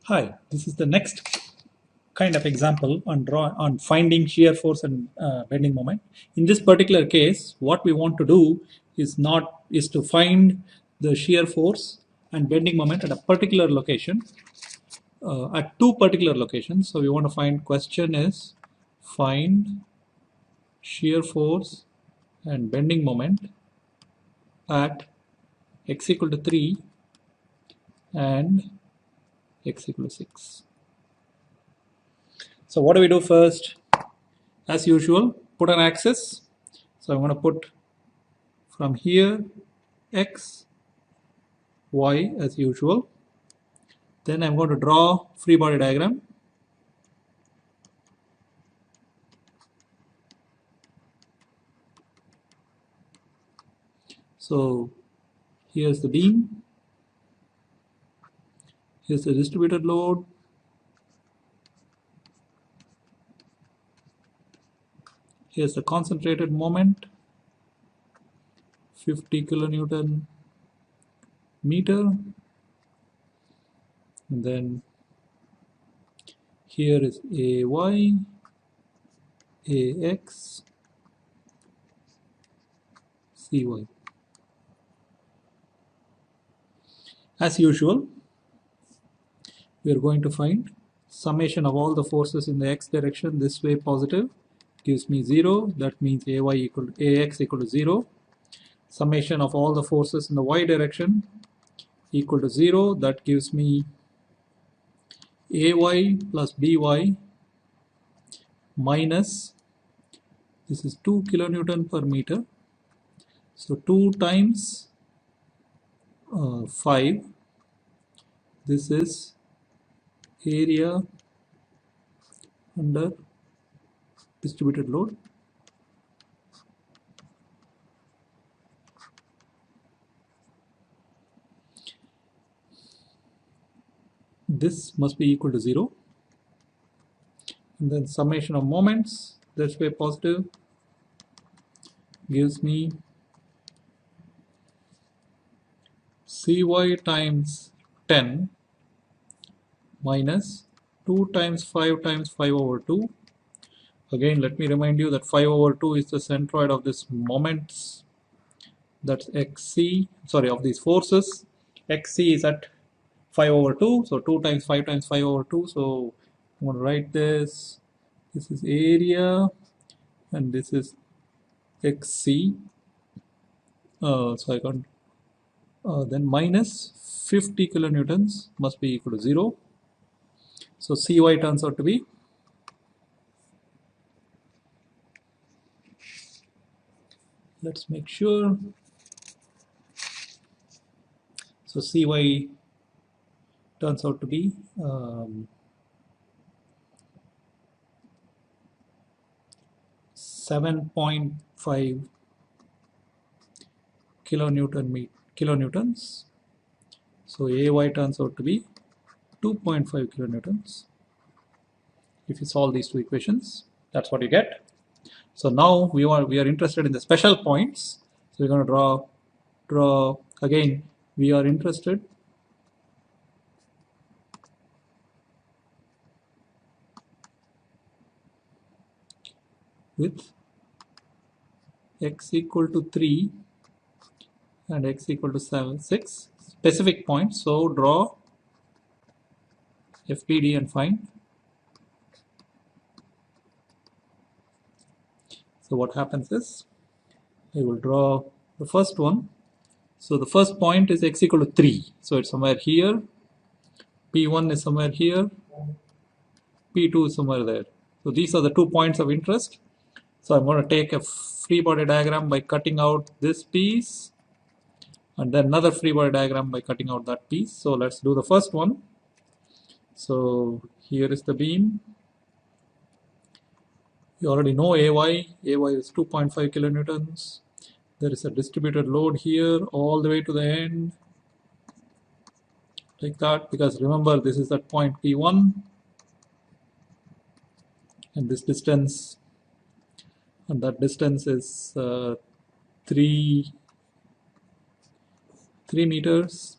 Hi, this is the next kind of example on finding shear force and bending moment. In this particular case, what we want to do is to find the shear force and bending moment at a particular location, at two particular locations. So we want to find, question is find shear force and bending moment at x equal to 3 and x equal to 6. So what do we do first? As usual, put an axis. So I'm going to put from here x, y as usual. Then I'm going to draw free body diagram. So here's the beam. Here's the distributed load. Here's the concentrated moment, 50 kilonewton meter. And then here is AY, AX, CY. As usual, we are going to find summation of all the forces in the x direction. This way positive gives me 0. That means AX equal to 0. Summation of all the forces in the y direction equal to 0. That gives me AY plus BY minus, this is 2 kilonewton per meter. So 2 times 5. This is area under distributed load. This must be equal to 0. And then summation of moments, this way positive, gives me CY times 10 minus 2 times 5 times 5 over 2. Again, let me remind you that 5 over 2 is the centroid of this moments. That's XC, sorry, of these forces. XC is at 5 over 2, so 2 times 5 times 5 over 2. So I'm going to write this. This is area and this is XC. So I can then minus 50 kilonewtons must be equal to 0. So CY turns out to be let's make sure. So CY turns out to be 7.5 kilonewtons. So AY turns out to be 2.5 kilonewtons. If you solve these two equations, that's what you get. So now we are interested in the special points. So we're going to draw again. We are interested with x equal to 3 and x equal to 6 specific points. So draw FPD and find. So what happens is I will draw the first one. So the first point is x equal to 3. So it's somewhere here. P1 is somewhere here. P2 is somewhere there. So these are the 2 points of interest. So I'm going to take a free body diagram by cutting out this piece and then another free body diagram by cutting out that piece. So let's do the first one. So here is the beam. You already know AY. AY is 2.5 kilonewtons. There is a distributed load here all the way to the end, like that, because remember this is that point P1 and this distance, and that distance is 3 meters.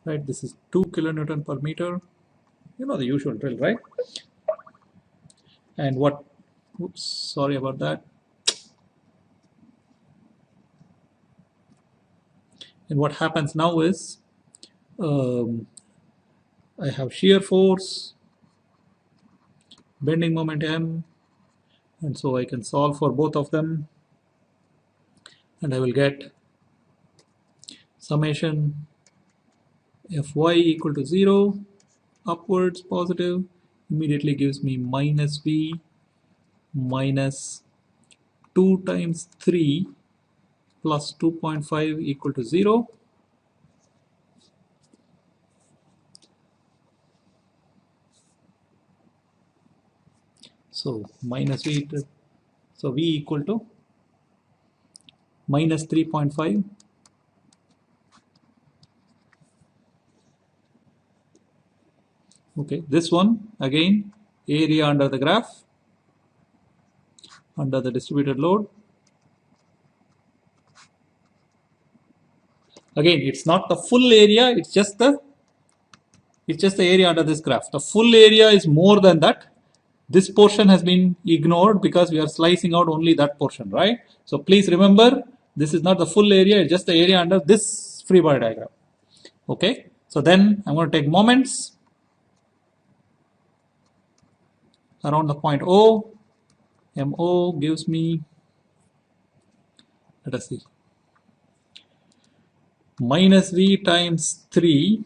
right? This is 2 kilonewton per meter. You know the usual drill, right? And what, oops, sorry about that. And what happens now is um, I have shear force, bending moment M, and so I can solve for both of them, and I will get summation Fy equal to 0, upwards positive, immediately gives me minus V minus 2 times 3 plus 2.5 equal to 0. So minus V, so V equal to minus 3.5. Okay, this one again, area under the graph, under the distributed load. Again, it's not the full area, it's just the area under this graph. The full area is more than that. This portion has been ignored because we are slicing out only that portion, right? So please remember, this is not the full area, it's just the area under this free body diagram. Okay, so then I'm going to take moments around the point O. MO gives me, let us see, minus V times 3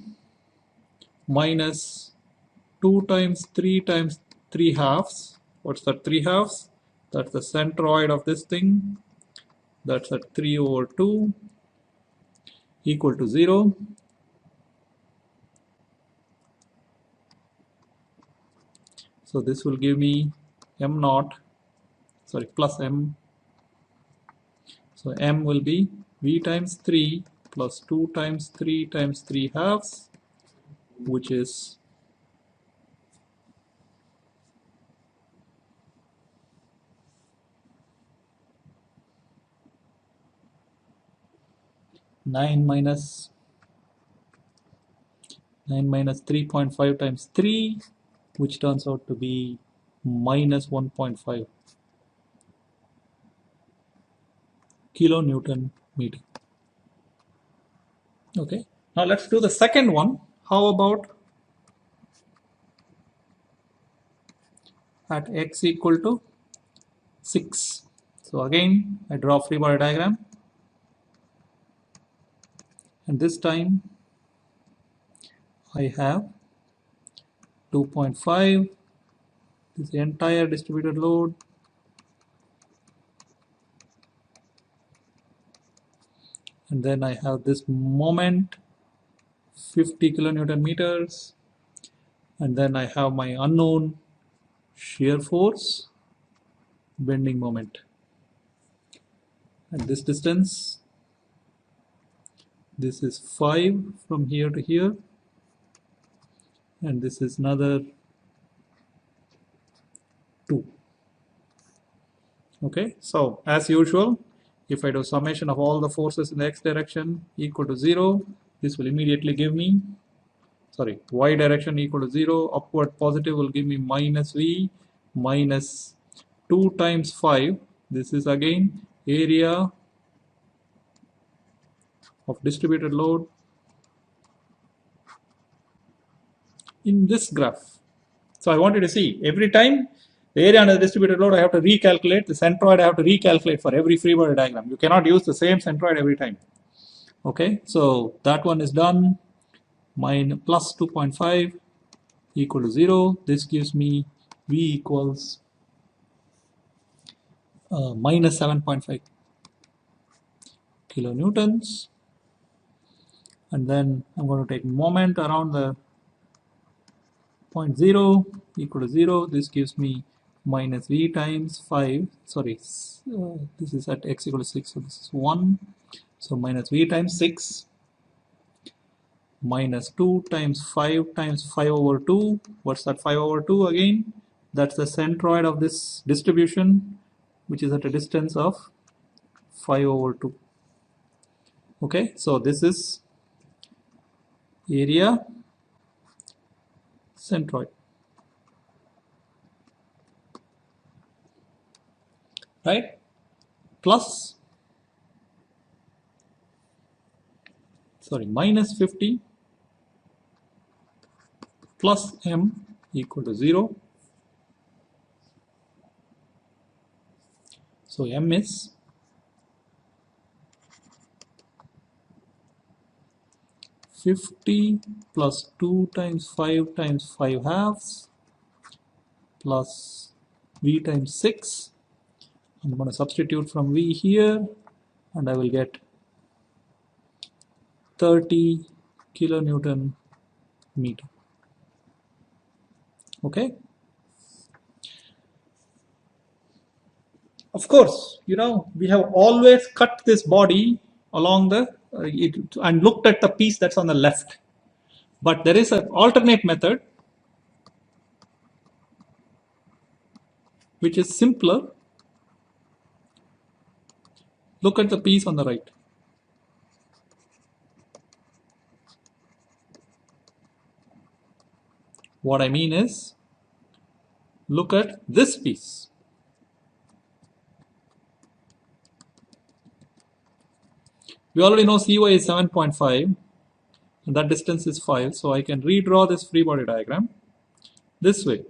minus 2 times 3 times 3 halves. What's that 3 halves? That's the centroid of this thing. That's at 3 over 2 equal to 0. So this will give me M naught, sorry, plus M. So M will be V times 3 plus 2 times 3 times 3 halves, which is 9 minus 3.5 times 3, which turns out to be minus 1.5 kilonewton meter. Okay, now let's do the second one. How about at x equal to 6? So again, I draw free body diagram, and this time I have 2.5, this entire distributed load, and then I have this moment 50 kilonewton meters, and then I have my unknown shear force, bending moment, and this distance, this is 5 from here to here, and this is another 2. Okay, so as usual, if I do summation of all the forces in the x direction equal to 0, this will immediately give me, sorry, y direction equal to 0, upward positive will give me minus V minus 2 times 5. This is again area of distributed load in this graph. So I wanted to see every time the area under the distributed load I have to recalculate, the centroid I have to recalculate for every free body diagram. You cannot use the same centroid every time. Okay, so that one is done. Mine plus 2.5 equal to 0. This gives me V equals minus 7.5 kilonewtons. And then I'm going to take moment around the point 0 equal to 0. This gives me minus V times 5. Sorry, this is at x equal to 6, so this is 1. So minus V times 6 minus 2 times 5 over 2. What's that 5 over 2 again? That's the centroid of this distribution, which is at a distance of 5 over 2. Okay, so this is area centroid, right, plus, sorry, minus 50 plus m equal to 0. So m is 50 plus 2 times 5 halves plus v times 6. I'm going to substitute from v here and I will get 30 kilonewton meter. Okay. Of course, you know, we have always cut this body along the and looked at the piece that's on the left. But there is an alternate method which is simpler. Look at the piece on the right. What I mean is, look at this piece. We already know CY is 7.5 and that distance is 5, so I can redraw this free body diagram this way.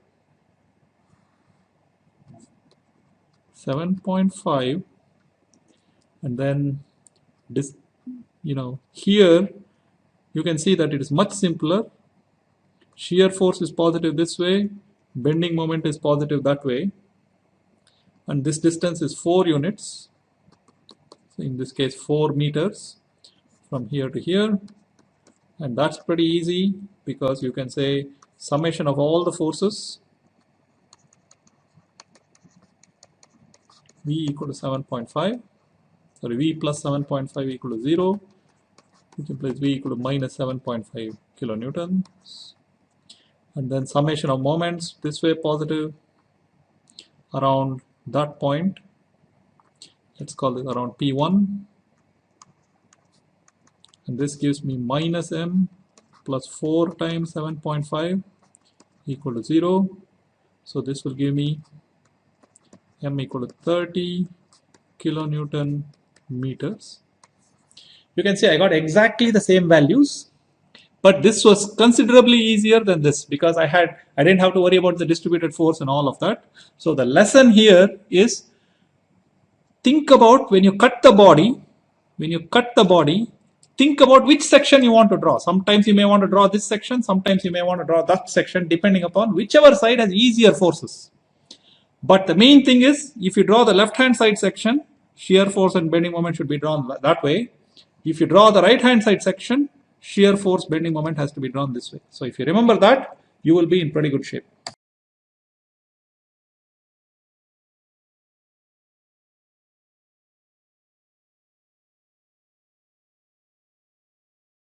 7.5 and then this, you know, here you can see that it is much simpler. Shear force is positive this way, bending moment is positive that way, and this distance is 4 units. So in this case 4 meters from here to here, and that's pretty easy because you can say summation of all the forces V equal to 7.5, sorry, V plus 7.5 equal to 0, which implies V equal to minus 7.5 kilonewtons. And then summation of moments this way positive around that point, let's call this around P1, and this gives me minus m plus 4 times 7.5 equal to 0. So this will give me m equal to 30 kilonewton meters. You can see I got exactly the same values, but this was considerably easier than this because I didn't have to worry about the distributed force and all of that. So the lesson here is, think about when you cut the body, think about which section you want to draw. Sometimes you may want to draw this section, sometimes you may want to draw that section, depending upon whichever side has easier forces. But the main thing is, if you draw the left hand side section, shear force and bending moment should be drawn that way. If you draw the right hand side section, shear force bending moment has to be drawn this way. So if you remember that, you will be in pretty good shape.